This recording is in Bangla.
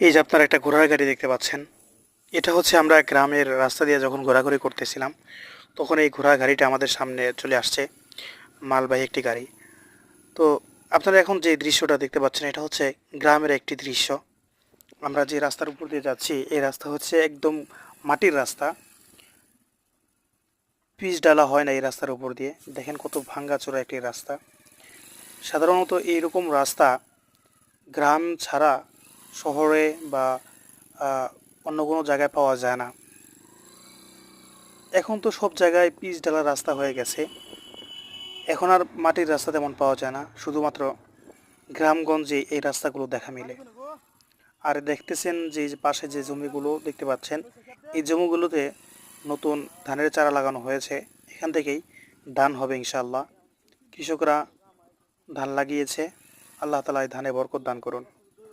এই যে আপনারা একটা ঘোড়ার গাড়ি দেখতে পাচ্ছেন, এটা হচ্ছে আমরা গ্রামের রাস্তা দিয়ে যখন ঘোরাঘুরি করতেছিলাম, তখন এই ঘোড়ার গাড়িটা আমাদের সামনে চলে আসছে, মালবাহী একটি গাড়ি। তো আপনারা এখন যে দৃশ্যটা দেখতে পাচ্ছেন, এটা হচ্ছে গ্রামের একটি দৃশ্য। আমরা যে রাস্তার উপর দিয়ে যাচ্ছি, এই রাস্তা হচ্ছে একদম মাটির রাস্তা, পিচ ডালা হয় না এই রাস্তার উপর দিয়ে। দেখেন কত ভাঙ্গাচোরা একটি রাস্তা। সাধারণত এইরকম রাস্তা গ্রাম ছাড়া শহরে বা অন্য কোনো জায়গায় পাওয়া যায় না। এখন তো সব জায়গায় পিচ ঢালা রাস্তা হয়ে গেছে, এখন আর মাটির রাস্তা তেমন পাওয়া যায় না, শুধুমাত্র গ্রামগঞ্জে এই রাস্তাগুলো দেখা মিলে। আর দেখতেছেন যে এই যে পাশে যে জমিগুলো দেখতে পাচ্ছেন, এই জমিগুলোতে নতুন ধানের চারা লাগানো হয়েছে। এখান থেকেই ধান হবে ইনশাআল্লাহ। কৃষকরা ধান লাগিয়েছে। আল্লাহ তাআলা এই ধানে বরকত দান করুন।